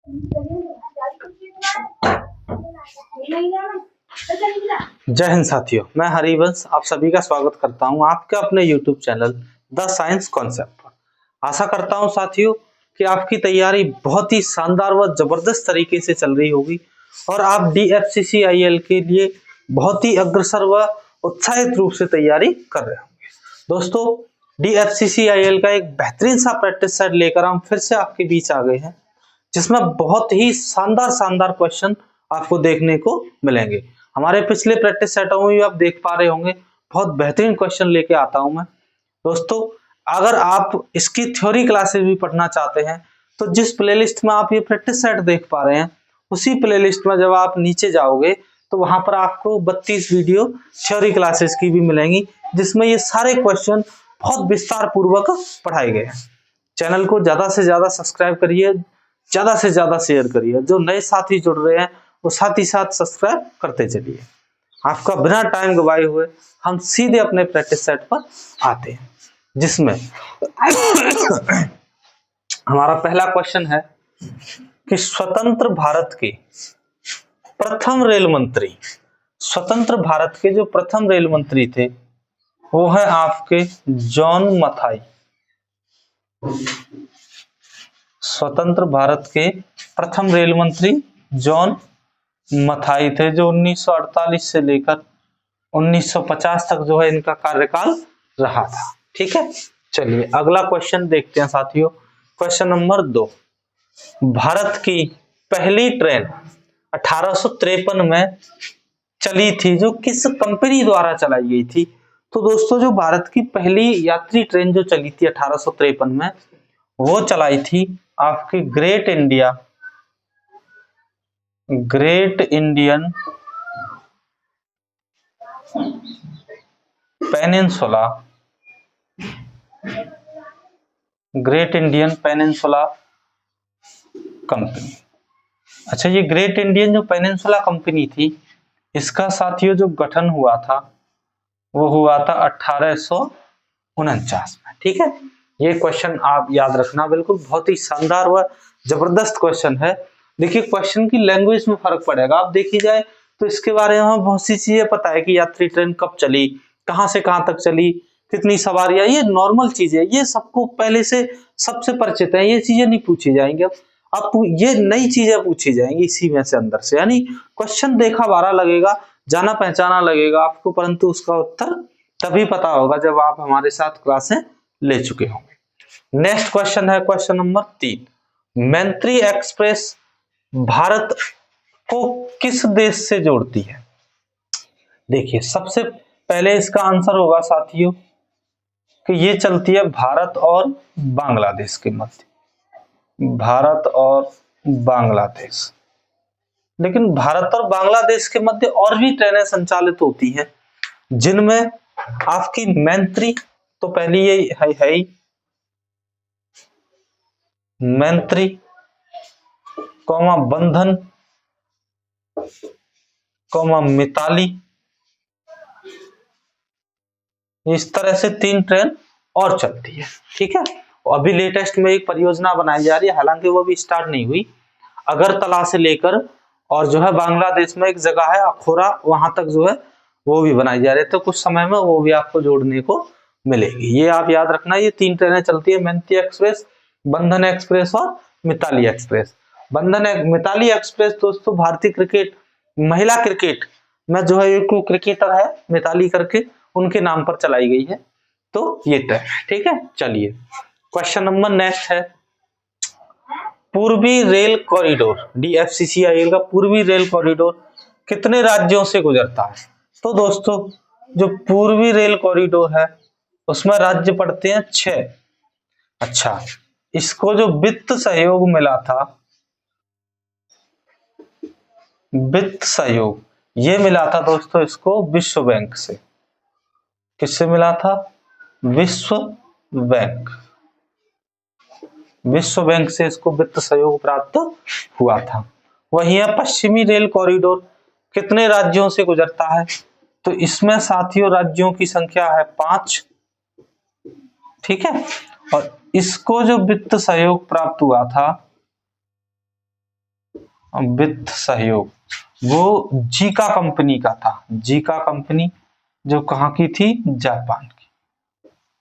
जय हिंद साथियों, मैं हरिवंश आप सभी का स्वागत करता हूं आपके अपने YouTube channel the science concept पर। आशा करता हूं साथियों कि आपकी तैयारी बहुत ही शानदार व जबरदस्त तरीके से चल रही होगी और आप DFCCIL के लिए बहुत ही अग्रसर व उत्साहित रूप से तैयारी कर रहे होंगे। दोस्तों, DFCCIL का एक बेहतरीन सा प्रैक्टिस सेट लेकर हम फिर से आपके बीच आ गए हैं, जिसमें बहुत ही शानदार क्वेश्चन आपको देखने को मिलेंगे। हमारे पिछले प्रैक्टिस सेटों में भी आप देख पा रहे होंगे, बहुत बेहतरीन क्वेश्चन लेके आता हूं मैं। दोस्तों, अगर आप इसकी थ्योरी क्लासेस भी पढ़ना चाहते हैं तो जिस प्लेलिस्ट में आप ये प्रैक्टिस सेट देख पा रहे हैं, उसी प्लेलिस्ट में जब आप नीचे जाओगे तो वहां पर आपको 32 वीडियो थ्योरी क्लासेस की भी मिलेंगी, जिसमें ये सारे क्वेश्चन बहुत विस्तार पूर्वक पढ़ाए गए हैं। चैनल को ज्यादा से ज्यादा सब्सक्राइब करिए, ज्यादा से ज्यादा शेयर करिए। जो नए साथी जुड़ रहे हैं वो साथ ही साथ सब्सक्राइब करते चलिए। आपका बिना टाइम गवाए हुए हम सीधे अपने प्रैक्टिस सेट पर आते हैं, जिसमें हमारा पहला क्वेश्चन है कि स्वतंत्र भारत के प्रथम रेल मंत्री, स्वतंत्र भारत के जो प्रथम रेल मंत्री थे वो है आपके जॉन मथाई। स्वतंत्र भारत के प्रथम रेल मंत्री जॉन मथाई थे, जो 1948 से लेकर 1950 तक जो है इनका कार्यकाल रहा था। ठीक है, चलिए अगला क्वेश्चन देखते हैं साथियों। क्वेश्चन नंबर 2, भारत की पहली ट्रेन 1853 में चली थी, जो किस कंपनी द्वारा चलाई गई थी? तो दोस्तों, जो भारत की पहली यात्री ट्रेन जो चली थी 1853 में, वो चलाई थी आपकी ग्रेट इंडियन पेनिनसुला कंपनी। अच्छा, ये ग्रेट इंडियन जो पेनिनसुला कंपनी थी, इसका साथियों जो गठन हुआ था वो हुआ था 1849 में। ठीक है, ये क्वेश्चन आप याद रखना, बिल्कुल बहुत ही शानदार व जबरदस्त क्वेश्चन है। देखिए, क्वेश्चन की लैंग्वेज में फर्क पड़ेगा। आप देखी जाए तो इसके बारे में बहुत सी चीजें पता है कि यात्री ट्रेन कब चली, कहां से कहां तक चली, कितनी सवारियां, ये नॉर्मल चीजें, ये सबको पहले से सबसे परिचित है। ये चीजें नहीं पूछी जाएंगी अब ये नई चीजें पूछी जाएंगी इसी में से, अंदर से। यानी क्वेश्चन देखा बारह लगेगा, जाना पहचाना लगेगा आपको, परंतु उसका उत्तर तभी पता होगा जब आप हमारे साथ क्लासें ले चुके होंगे। नेक्स्ट क्वेश्चन है क्वेश्चन नंबर 3, मैत्री एक्सप्रेस भारत को किस देश से जोड़ती है? देखिए, सबसे पहले इसका आंसर होगा साथियों कि ये चलती है भारत और बांग्लादेश के मध्य, भारत और बांग्लादेश। लेकिन भारत और बांग्लादेश के मध्य और भी ट्रेनें संचालित होती हैं, जिनमें आपकी मैत्री तो पहली ये है ही, मैत्री कौमा बंधन कौमा मिताली, इस तरह से 3 ट्रेन और चलती है। ठीक है, अभी लेटेस्ट में एक परियोजना बनाई जा रही है, हालांकि वो भी स्टार्ट नहीं हुई। अगरतला से लेकर और जो है बांग्लादेश में एक जगह है अखोरा, वहां तक जो है वो भी बनाई जा रही है। तो कुछ समय में वो भी आपको जोड़ने को मिलेगी। ये आप याद रखना, ये 3 ट्रेनें चलती है, मैत्री एक्सप्रेस, बंधन एक्सप्रेस और मिताली एक्सप्रेस। मिताली एक्सप्रेस दोस्तों भारतीय क्रिकेट, महिला क्रिकेट में जो है एक क्रिकेटर है मिताली करके, उनके नाम पर चलाई गई है। तो ये ट्रेन, ठीक है। चलिए क्वेश्चन नंबर नेक्स्ट है, पूर्वी रेल कॉरिडोर, DFCCIL का पूर्वी रेल कॉरिडोर कितने राज्यों से गुजरता है? तो दोस्तों, जो पूर्वी रेल कॉरिडोर है उसमें राज्य पड़ते हैं 6। अच्छा, इसको जो वित्त सहयोग मिला था, वित्त सहयोग ये मिला था दोस्तों इसको विश्व बैंक से। किससे मिला था? विश्व बैंक, विश्व बैंक से इसको वित्त सहयोग प्राप्त हुआ था। वही है पश्चिमी रेल कॉरिडोर कितने राज्यों से गुजरता है? तो इसमें साथियों राज्यों की संख्या है 5। ठीक है, और इसको जो वित्त सहयोग प्राप्त हुआ था वित्त सहयोग वो जीका कंपनी का था। जीका कंपनी जो कहाँ की थी? जापान की।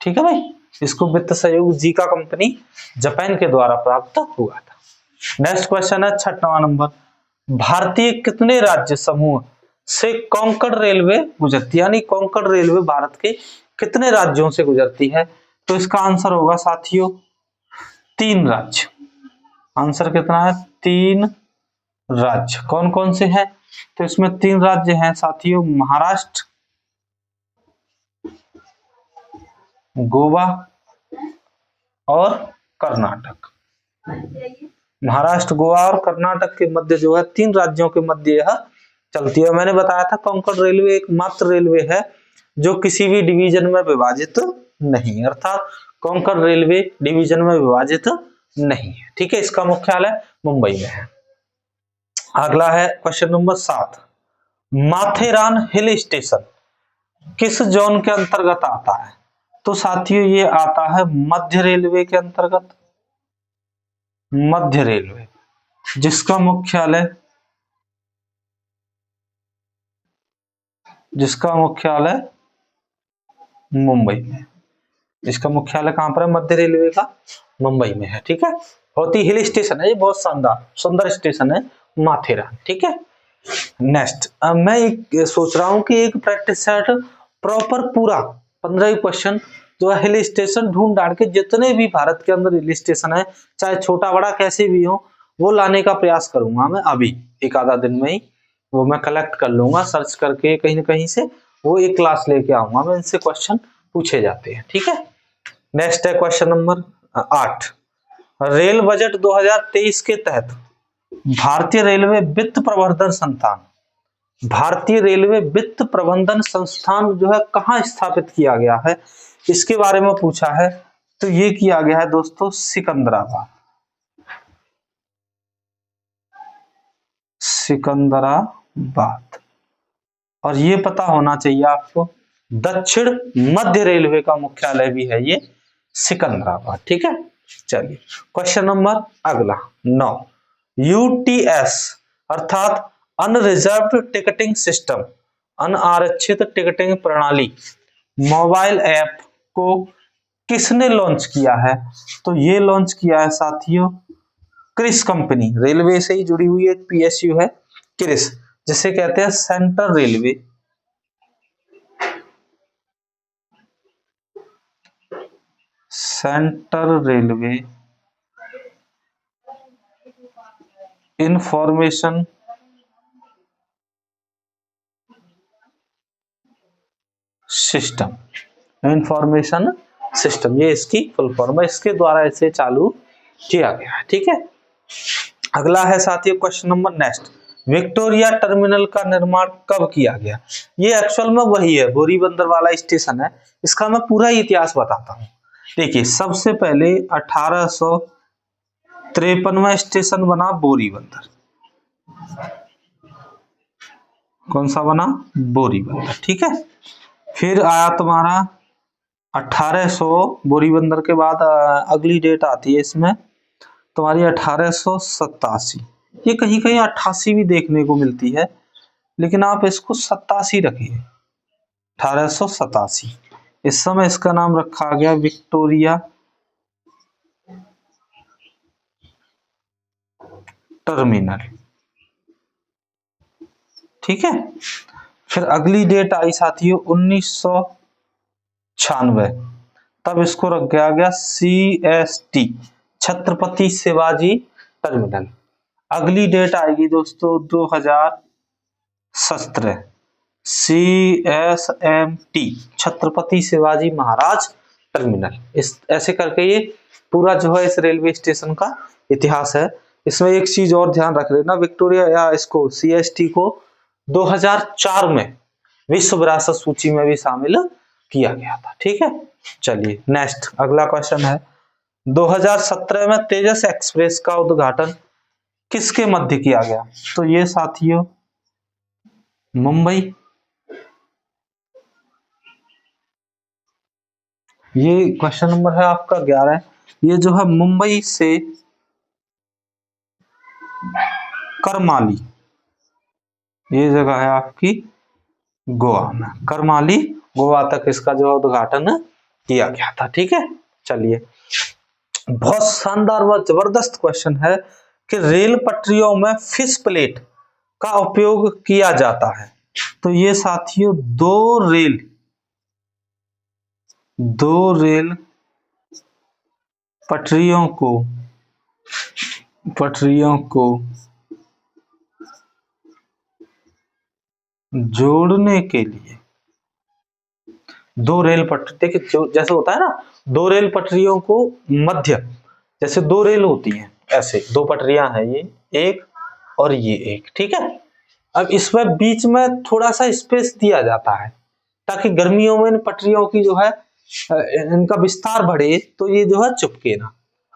ठीक है भाई, इसको वित्त सहयोग जीका कंपनी जापान के द्वारा प्राप्त हुआ था। नेक्स्ट क्वेश्चन है 6वां नंबर, भारतीय कितने राज्य समूह से कोंकण रेलवे गुजरती है? यानी कोंकण रेलवे भारत के कितने राज्यों से गुजरती है? तो इसका आंसर होगा साथियों 3 राज्य। आंसर कितना है? 3 राज्य। कौन कौन से हैं? तो इसमें 3 राज्य हैं साथियों, महाराष्ट्र, गोवा और कर्नाटक। महाराष्ट्र, गोवा और कर्नाटक के मध्य जो है 3 राज्यों के मध्य यह चलती है। मैंने बताया था कोंकण रेलवे एकमात्र रेलवे है जो किसी भी डिवीजन में विभाजित नहीं है, अर्थात कोंकण रेलवे डिवीजन में विभाजित नहीं है। ठीक है, इसका मुख्यालय मुंबई में है। अगला है question number 7, Matheran hill station किस जोन के अंतर्गत आता है? तो साथियों ये आता है मध्य रेलवे के अंतर्गत। मध्य रेलवे जिसका मुख्यालय मुंबई में। इसका मुख्यालय कहां पर है? मध्य रेलवे का मुंबई में है। ठीक है, बहुत ही हिल स्टेशन है ये, बहुत शानदार सुंदर स्टेशन है माथेरान। ठीक है, नेक्स्ट मैं एक सोच रहा हूं कि एक प्रैक्टिस सेट प्रॉपर पूरा 15 क्वेश्चन जो है हिल स्टेशन ढूंढ डाल के जितने भी भारत के अंदर हिल स्टेशन है, चाहे छोटा बड़ा कैसे भी हो, वो लाने का प्रयास करूंगा मैं। अभी एक आधा दिन में ही वो मैं कलेक्ट कर लूंगा सर्च करके कहीं ना कहीं से, वो एक क्लास लेके आऊंगा मैं, इनसे क्वेश्चन पूछे जाते हैं। ठीक है, नेक्स्ट है क्वेश्चन नंबर 8, रेल बजट 2023 के तहत भारतीय रेलवे वित्त प्रबंधन संस्थान, भारतीय रेलवे वित्त प्रबंधन संस्थान जो है कहां स्थापित किया गया है, इसके बारे में पूछा है। तो ये किया गया है दोस्तों सिकंदराबाद। सिकंदराबाद। और ये पता होना चाहिए आपको दक्षिण मध्य रेलवे का मुख्यालय भी है ये सिकंदराबाद। ठीक है, चलिए क्वेश्चन नंबर अगला 9, यूटीएस अर्थात अनरिजर्व्ड टिकटिंग सिस्टम, अनारक्षित टिकटिंग प्रणाली मोबाइल ऐप को किसने लॉन्च किया है? तो ये लॉन्च किया है साथियों क्रिस कंपनी, रेलवे से ही जुड़ी हुई एक पीएसयू है क्रिस, जिसे कहते हैं सेंट्रल रेलवे इंफॉर्मेशन सिस्टम, ये इसकी फुल फॉर्म है, इसके द्वारा इसे चालू किया गया है। ठीक है, अगला है साथियों question number next, Victoria terminal का निर्माण कब किया गया? ये एक्चुअल में वही है बोरी बंदर वाला स्टेशन है, इसका मैं पूरा इतिहास बताता हूँ। देखिए सबसे पहले 1853 में स्टेशन बना बोरी बंदर। कौन सा बना? बोरी बंदर। ठीक है, फिर आया तुम्हारा 1800, बोरी बंदर के बाद अगली डेट आती है इसमें तुम्हारी 1887। ये कहीं कहीं 88 भी देखने को मिलती है, लेकिन आप इसको 87 रखिए, 1887। इस समय इसका नाम रखा गया विक्टोरिया टर्मिनल। ठीक है, फिर अगली डेट आई साथियों 1996, तब इसको रख गया CST, छत्रपति शिवाजी टर्मिनल। अगली डेट आएगी दोस्तों 2017, CSMT, छत्रपति शिवाजी महाराज टर्मिनल। इस ऐसे करके ये पूरा जो है इस रेलवे स्टेशन का इतिहास है। इसमें एक चीज और ध्यान रख लेना, विक्टोरिया या इसको CST को 2004 में विश्व विरासत सूची में भी शामिल किया गया था। ठीक है, चलिए नेक्स्ट अगला क्वेश्चन है, 2017 में तेजस एक्सप्रेस का उद्घाटन किसके मध्य किया गया? तो ये साथियों मुंबई, ये क्वेश्चन नंबर है आपका 11, ये जो है मुंबई से करमाली, ये जगह है आपकी गोवा में। करमाली गोवा तक इसका जो उद्घाटन किया गया था। ठीक है, चलिए बहुत शानदार व जबरदस्त क्वेश्चन है कि रेल पटरियों में फिश प्लेट का उपयोग किया जाता है। तो ये साथियों दो रेल पटरियों को जोड़ने के लिए, दो रेल पटरी, देखिए जैसे होता है ना, दो रेल पटरियों को मध्य, जैसे दो रेल होती हैं ऐसे दो पटरियां हैं, ये एक और ये एक। ठीक है, अब इसमें बीच में थोड़ा सा स्पेस दिया जाता है ताकि गर्मियों में इन पटरियों की जो है इनका विस्तार बढ़े, तो ये जो है चिपके ना।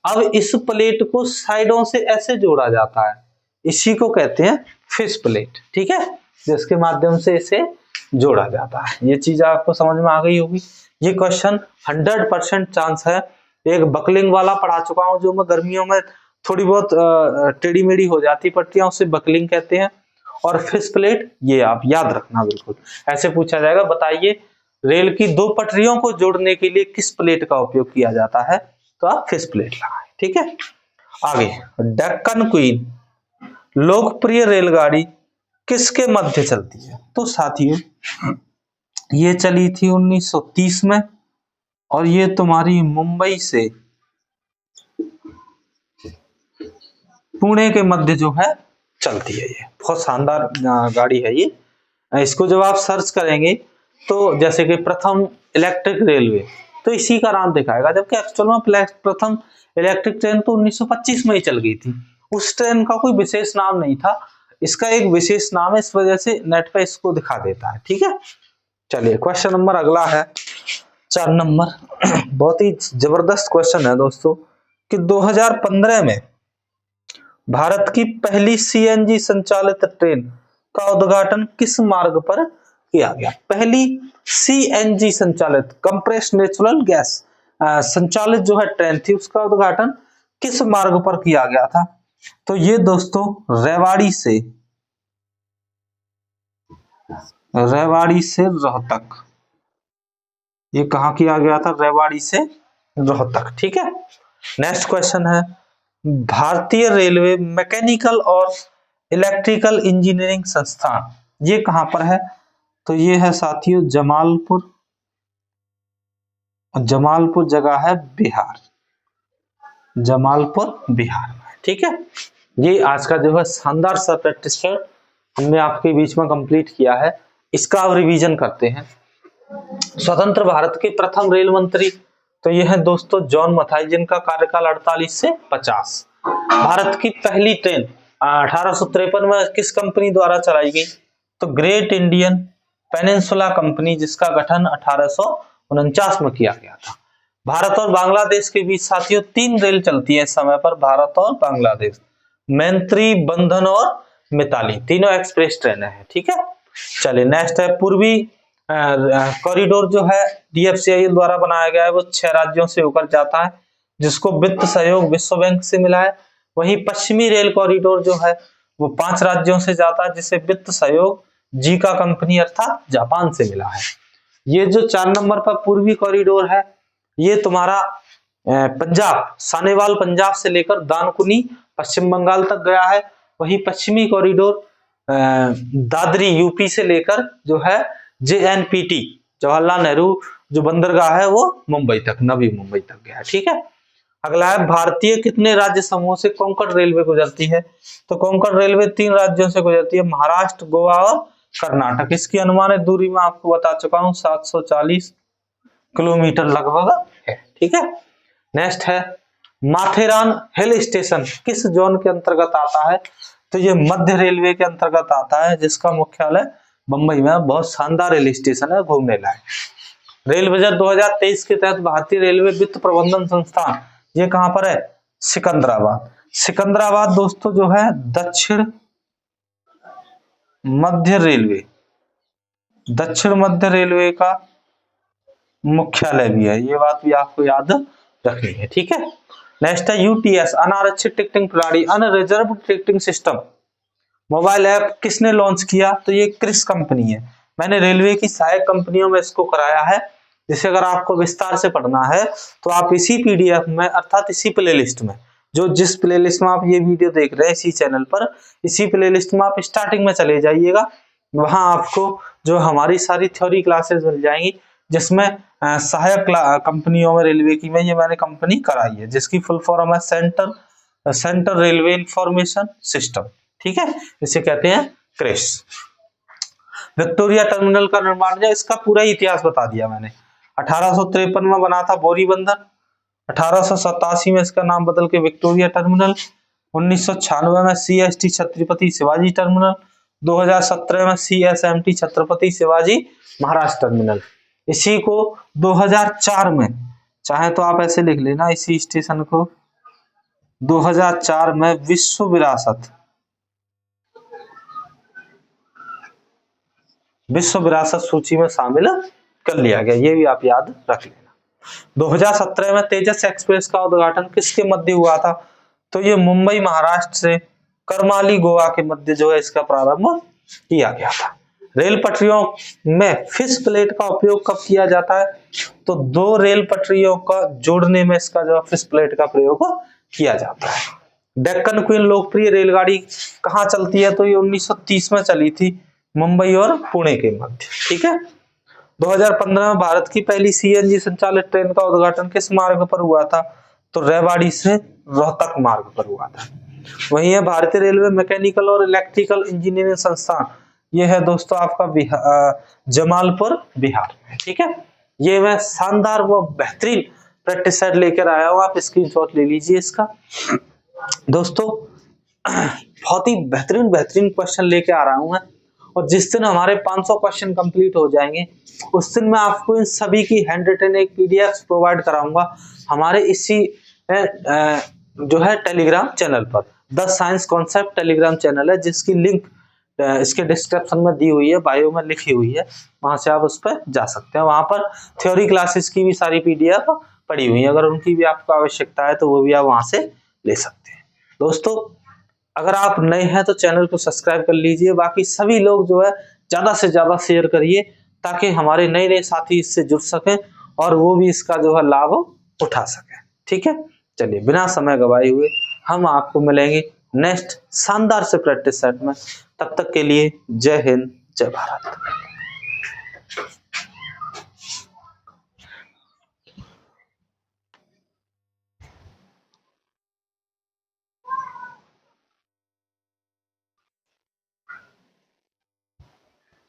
अब इस प्लेट को साइडों से ऐसे जोड़ा जाता है, इसी को कहते हैं फिश प्लेट। ठीक है, जिसके माध्यम से इसे जोड़ा जाता है। ये चीज आपको समझ में आ गई होगी। ये क्वेश्चन 100% चांस है। एक बकलिंग वाला पढ़ा चुका हूं, जो मैं गर्मियों में थोड़ी बहुत टेढ़ी मेढ़ी हो जाती पटरियां, उसे बकलिंग कहते हैं। और फिश प्लेट ये आप याद रखना, बिल्कुल ऐसे पूछा जाएगा, बताइए रेल की दो पटरियों को जोड़ने के लिए किस प्लेट का उपयोग किया जाता है, तो आप फिश प्लेट लगाएं। ठीक है, आगे डेक्कन क्वीन लोकप्रिय रेलगाड़ी किसके मध्य चलती है? तो साथियों ये चली थी 1930 में, और ये तुम्हारी मुंबई से पुणे के मध्य जो है चलती है। ये बहुत शानदार गाड़ी है ये। इसको जब आप सर्च करेंगे तो जैसे कि प्रथम इलेक्ट्रिक रेलवे, तो इसी का नाम दिखाएगा, जबकि एक्चुअल में प्रथम इलेक्ट्रिक ट्रेन तो 1925 में ही चल गई थी। उस ट्रेन का कोई विशेष नाम नहीं था, इसका एक विशेष नाम है, इस वजह से नेट पे इसको दिखा देता है। ठीक है, चलिए क्वेश्चन नंबर अगला है 4 नंबर। बहुत ही जबरदस्त क्वेश्चन है दोस्तों कि 2015 में भारत की पहली सीएनजी संचालित ट्रेन का उद्घाटन किस मार्ग पर किया गया? पहली सीएनजी संचालित कंप्रेस्ड नेचुरल गैस संचालित जो है ट्रेन थी, उसका उद्घाटन किस मार्ग पर किया गया था? तो ये दोस्तों रेवाड़ी से रोहतक, ये कहाँ किया गया था? रेवाड़ी से रोहतक। ठीक है, नेक्स्ट क्वेश्चन है भारतीय रेलवे मैकेनिकल और इलेक्ट्रिकल इंजीनियरिंग संस्थान, ये कहां पर है? तो ये है साथियों जमालपुर जगह है बिहार, जमालपुर बिहार में। ठीक है, ये आज का जो है शानदार सा प्रैक्टिस सेट हमने आपके बीच में कंप्लीट किया है। इसका अब रिवीजन करते हैं। स्वतंत्र भारत के प्रथम रेल मंत्री तो ये है दोस्तों जॉन मथाई, जिनका कार्यकाल 48 से 50। भारत की पहली ट्रेन 1853 में किस कंपनी द्वारा चलाई गई? तो ग्रेट इंडियन पेनिनसुला कंपनी, जिसका गठन 1849 में किया गया था। भारत और बांग्लादेश के बीच साथियों 3 रेल चलती है इस समय पर, भारत और बांग्लादेश, मैत्री, बंधन और मिताली, तीनों एक्सप्रेस ट्रेन है। ठीक है, चलिए नेक्स्ट है पूर्वी कॉरिडोर जो है DFCIL द्वारा बनाया गया है, वो 6 राज्यों से होकर जाता है, जिसको वित्त सहयोग विश्व बैंक से मिला है। वहीं पश्चिमी रेल कॉरिडोर जो है वो 5 राज्यों से जाता है, जिसे वित्त सहयोग जीका कंपनी अर्थात जापान से मिला है। ये जो 4 नंबर पर पूर्वी कॉरिडोर है, ये तुम्हारा पंजाब, सानेवाल पंजाब से लेकर दानकुनी पश्चिम बंगाल तक गया है। वही पश्चिमी कॉरिडोर दादरी यूपी से लेकर जो है JNPT जवाहरलाल नेहरू जो बंदरगाह है वो मुंबई तक, नवी मुंबई तक गया है। ठीक है, अगला है भारतीय कितने राज्य समूह से कोंकण रेलवे गुजरती है? तो कोंकण रेलवे 3 राज्यों से गुजरती है, महाराष्ट्र, गोवा और कर्नाटक। इसकी अनुमानित दूरी में आपको बता चुका हूं 740 किलोमीटर लगभग है। ठीक है, नेक्स्ट है माथेरान हिल स्टेशन किस जोन के अंतर्गत आता है? तो ये मध्य रेलवे के अंतर्गत आता है, जिसका मुख्यालय मुंबई में। बहुत शानदार हिल स्टेशन है, घूमने लायक। रेल बजट 2023 के तहत भारतीय रेलवे वित्त प्रबंधन संस्थान, ये कहां पर है? सिकंदराबाद। सिकंदराबाद दोस्तों जो है दक्षिण मध्य रेलवे का मुख्यालय भी है, ये बात भी आपको याद रखनी है। ठीक है, नेक्स्ट है UTS अनारक्षित टिकटिंग प्रणाली, unreserve ticketing system, mobile app किसने लॉन्च किया? तो ये क्रिस कंपनी है। मैंने रेलवे की सहायक कंपनियों में इसको कराया है। जिसे अगर आपको विस्तार से पढ़ना है तो आप इसी पीडीएफ में अर्थात इसी प्लेलिस्ट में, जो जिस प्लेलिस्ट में आप ये वीडियो देख रहे हैं इसी चैनल पर, इसी प्लेलिस्ट में आप स्टार्टिंग में चले जाइएगा। वहां आपको जो हमारी सारी थ्योरी क्लासेस मिल जाएंगी, जिसमें सहायक कंपनियों में रेलवे की में ये मैंने कंपनी कराई है, जिसकी फुल फॉर्म है सेंट्रल रेलवे इंफॉर्मेशन सिस्टम। ठीक है, इसे कहते हैं क्रिस। विक्टोरिया टर्मिनल का निर्माण, जो इसका पूरा इतिहास बता दिया मैंने। 1853 में बना था बोरी बंदर। 1887 में इसका नाम बदल के विक्टोरिया टर्मिनल। 1996 में CST छत्रपति शिवाजी टर्मिनल। 2017 में CSMT छत्रपति शिवाजी महाराज टर्मिनल। इसी को 2004 में, चाहे तो आप ऐसे लिख लेना इसी स्टेशन को, 2004 में विश्व विरासत सूची में शामिल कर लिया गया। ये भी आप याद रख लेना। 2017 में तेजस एक्सप्रेस का उद्घाटन किसके मध्य हुआ था? तो ये मुंबई महाराष्ट्र से करमाली गोवा के मध्य जो है इसका प्रारंभ किया गया था। रेल पटरियों में फिश प्लेट का उपयोग कब किया जाता है? तो दो रेल पटरियों का जोड़ने में इसका जो फिश प्लेट का प्रयोग किया जाता है। डेक्कन क्वीन लोकप्रिय रेलगाड़ी कहाँ चलती है? तो ये 1930 में चली थी, मुंबई और पुणे के मध्य। ठीक है। 2015 में भारत की पहली CNG संचालित ट्रेन का उद्घाटन किस मार्ग पर हुआ था? तो रेवाड़ी से रोहतक मार्ग पर हुआ था। वही है भारतीय रेलवे मैकेनिकल और इलेक्ट्रिकल इंजीनियरिंग संस्थान, ये है दोस्तों आपका जमालपुर बिहार में। ठीक है, ये मैं शानदार व बेहतरीन प्रैक्टिस सेट लेकर आया हूँ, आप स्क्रीनशॉट ले लीजिए इसका। दोस्तों बहुत ही बेहतरीन क्वेश्चन लेके आ रहा हूं मैं, और जिस दिन हमारे 500 क्वेश्चन कंप्लीट हो जाएंगे उस दिन मैं आपको इन सभी की हैंड रिटन एक PDF प्रोवाइड कराऊंगा हमारे इसी जो है टेलीग्राम चैनल पर। The science concept Telegram channel है, जिसकी लिंक इसके डिस्क्रिप्शन में दी हुई है, बायो में लिखी हुई है, वहां से आप उस पर जा सकते हैं। वहां पर थ्योरी क्लासेस की भी सारी PDF पड़ी हुई है, अगर उनकी भी आपको आवश्यकता है तो वो भी आप वहां से ले सकते हैं। दोस्तों अगर आप नए हैं तो चैनल को सब्सक्राइब कर लीजिए, बाकी सभी लोग जो है ज्यादा से ज्यादा शेयर करिए, ताकि हमारे नए साथी इससे जुड़ सकें और वो भी इसका जो है लाभ उठा सकें। ठीक है, चलिए बिना समय गवाए हुए हम आपको मिलेंगे नेक्स्ट शानदार से प्रैक्टिस सेट में। तब तक के लिए जय हिंद, जय भारत।